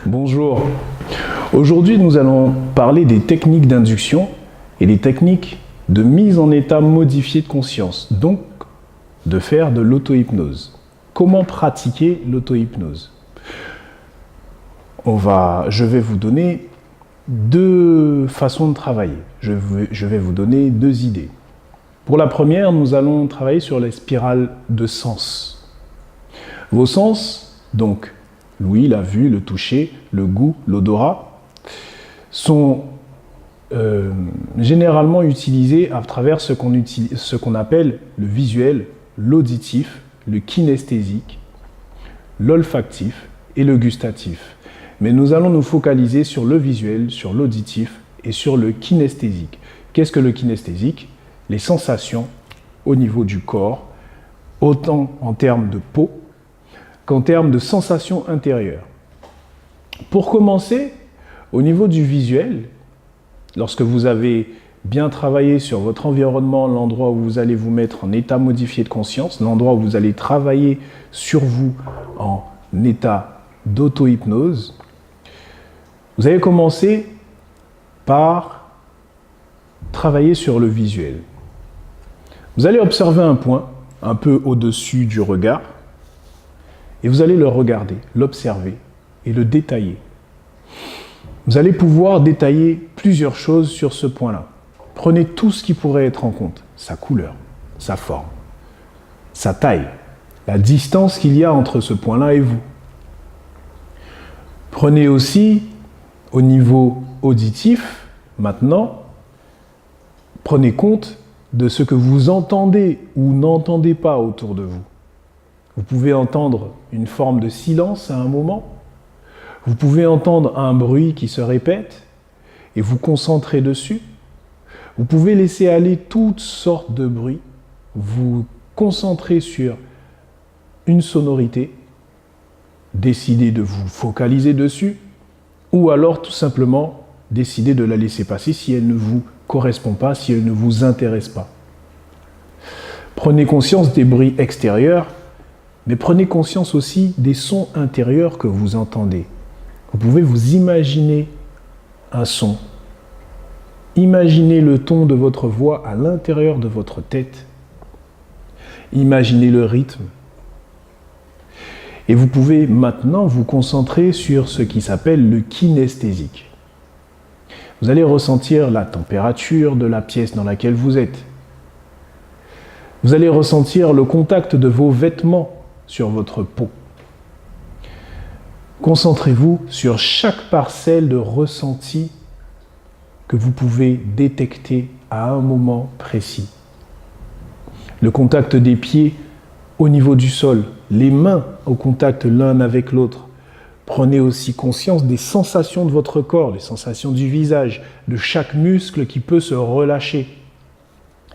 Bonjour. Aujourd'hui, nous allons parler des techniques d'induction et des techniques de mise en état modifié de conscience, donc de faire de l'auto-hypnose. Comment pratiquer l'auto-hypnose? Je vais vous donner deux façons de travailler. Je vais vous donner deux idées. Pour la première, nous allons travailler sur les spirales de sens. Vos sens, donc l'ouïe, la vue, le toucher, le goût, l'odorat, sont généralement utilisés à travers ce qu'on appelle le visuel, l'auditif, le kinesthésique, l'olfactif et le gustatif. Mais nous allons nous focaliser sur le visuel, sur l'auditif et sur le kinesthésique. Qu'est-ce que le kinesthésique? Les sensations au niveau du corps, autant en termes de peau qu'en termes de sensations intérieures. Pour commencer, au niveau du visuel, lorsque vous avez bien travaillé sur votre environnement, l'endroit où vous allez vous mettre en état modifié de conscience, l'endroit où vous allez travailler sur vous en état d'auto-hypnose, vous allez commencer par travailler sur le visuel. Vous allez observer un point un peu au-dessus du regard et vous allez le regarder, l'observer et le détailler. Vous allez pouvoir détailler plusieurs choses sur ce point-là. Prenez tout ce qui pourrait être en compte, sa couleur, sa forme, sa taille, la distance qu'il y a entre ce point-là et vous. Prenez aussi, au niveau auditif, maintenant, prenez compte de ce que vous entendez ou n'entendez pas autour de vous. Vous pouvez entendre une forme de silence à un moment. Vous pouvez entendre un bruit qui se répète et vous concentrer dessus. Vous pouvez laisser aller toutes sortes de bruits, vous concentrer sur une sonorité, décider de vous focaliser dessus, ou alors tout simplement décider de la laisser passer si elle ne vous correspond pas, si elle ne vous intéresse pas. Prenez conscience des bruits extérieurs, mais prenez conscience aussi des sons intérieurs que vous entendez. Vous pouvez vous imaginer un son. Imaginez le ton de votre voix à l'intérieur de votre tête. Imaginez le rythme. Et vous pouvez maintenant vous concentrer sur ce qui s'appelle le kinesthésique. Vous allez ressentir la température de la pièce dans laquelle vous êtes. Vous allez ressentir le contact de vos vêtements sur votre peau. Concentrez-vous sur chaque parcelle de ressenti que vous pouvez détecter à un moment précis. Le contact des pieds au niveau du sol, les mains au contact l'un avec l'autre. Prenez aussi conscience des sensations de votre corps, les sensations du visage, de chaque muscle qui peut se relâcher.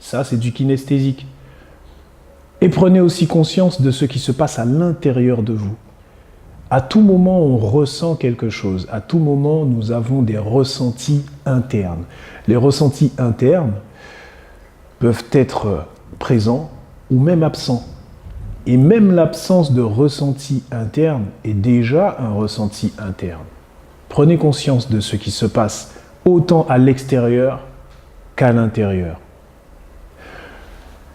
Ça, c'est du kinesthésique. Et prenez aussi conscience de ce qui se passe à l'intérieur de vous. À tout moment, on ressent quelque chose. À tout moment, nous avons des ressentis internes. Les ressentis internes peuvent être présents ou même absents. Et même l'absence de ressenti interne est déjà un ressenti interne. Prenez conscience de ce qui se passe autant à l'extérieur qu'à l'intérieur.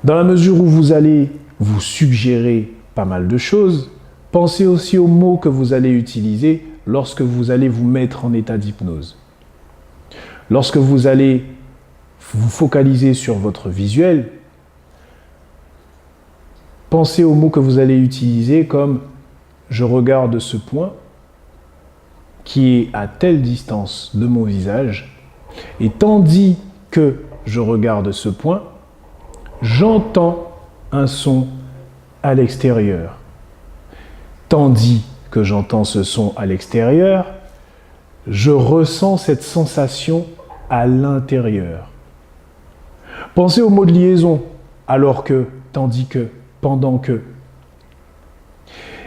Dans la mesure où vous allez vous suggérer pas mal de choses, pensez aussi aux mots que vous allez utiliser lorsque vous allez vous mettre en état d'hypnose. Lorsque vous allez vous focaliser sur votre visuel, pensez aux mots que vous allez utiliser comme « je regarde ce point qui est à telle distance de mon visage et tandis que je regarde ce point, j'entends un son à l'extérieur. Tandis que j'entends ce son à l'extérieur, je ressens cette sensation à l'intérieur. » Pensez aux mots de liaison, alors que, tandis que, pendant que.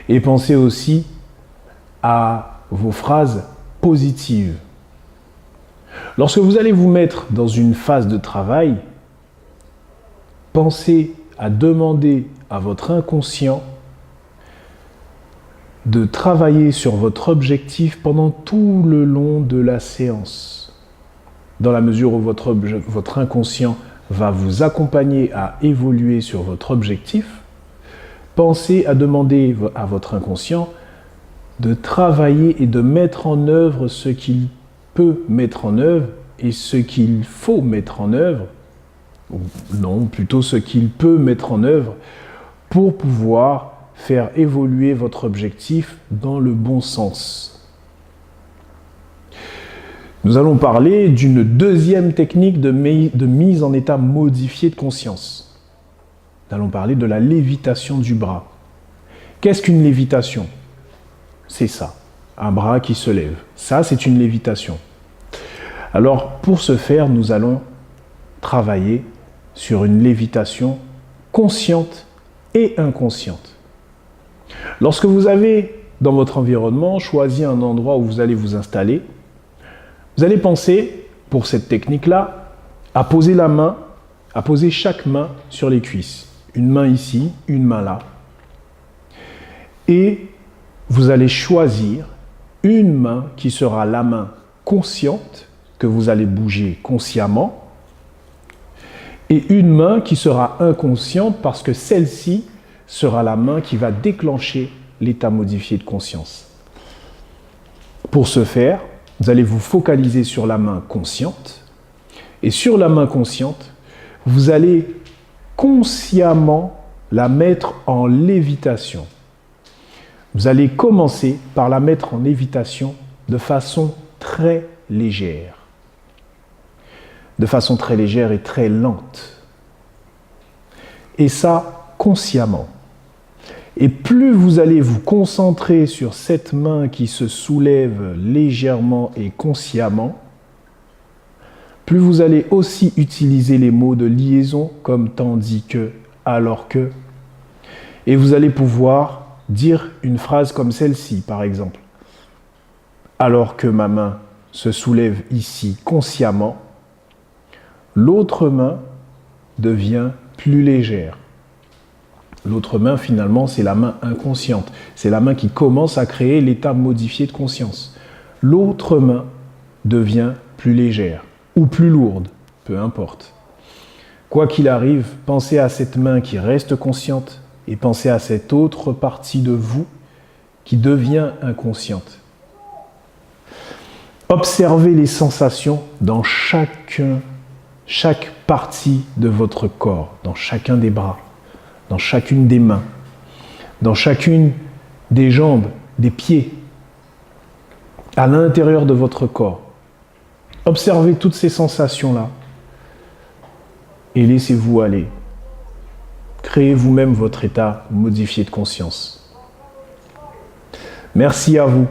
Et pensez aussi à vos phrases positives. Lorsque vous allez vous mettre dans une phase de travail, pensez à demander à votre inconscient de travailler sur votre objectif pendant tout le long de la séance. Dans la mesure où votre inconscient va vous accompagner à évoluer sur votre objectif, pensez à demander à votre inconscient de travailler et de mettre en œuvre ce qu'il peut mettre en œuvre et ce qu'il faut mettre en œuvre, ou non, plutôt ce qu'il peut mettre en œuvre pour pouvoir faire évoluer votre objectif dans le bon sens. Nous allons parler d'une deuxième technique de mise en état modifié de conscience. Nous allons parler de la lévitation du bras. Qu'est-ce qu'une lévitation? C'est ça, un bras qui se lève. Ça, c'est une lévitation. Alors, pour ce faire, nous allons travailler sur une lévitation consciente et inconsciente. Lorsque vous avez, dans votre environnement, choisi un endroit où vous allez vous installer, vous allez penser, pour cette technique-là, à poser chaque main sur les cuisses. Une main ici, une main là. Et vous allez choisir une main qui sera la main consciente, que vous allez bouger consciemment, et une main qui sera inconsciente parce que celle-ci sera la main qui va déclencher l'état modifié de conscience. Pour ce faire, vous allez vous focaliser sur la main consciente, et sur la main consciente, vous allez consciemment la mettre en lévitation. Vous allez commencer par la mettre en lévitation de façon très légère. De façon très légère et très lente. Et ça, consciemment. Et plus vous allez vous concentrer sur cette main qui se soulève légèrement et consciemment, plus vous allez aussi utiliser les mots de liaison comme tandis que, alors que, et vous allez pouvoir dire une phrase comme celle-ci, par exemple. Alors que ma main se soulève ici consciemment, l'autre main devient plus légère. L'autre main, finalement, c'est la main inconsciente. C'est la main qui commence à créer l'état modifié de conscience. L'autre main devient plus légère ou plus lourde, peu importe. Quoi qu'il arrive, pensez à cette main qui reste consciente et pensez à cette autre partie de vous qui devient inconsciente. Observez les sensations dans chaque partie de votre corps, dans chacun des bras, dans chacune des mains, dans chacune des jambes, des pieds, à l'intérieur de votre corps. Observez toutes ces sensations-là et laissez-vous aller. Créez vous-même votre état modifié de conscience. Merci à vous.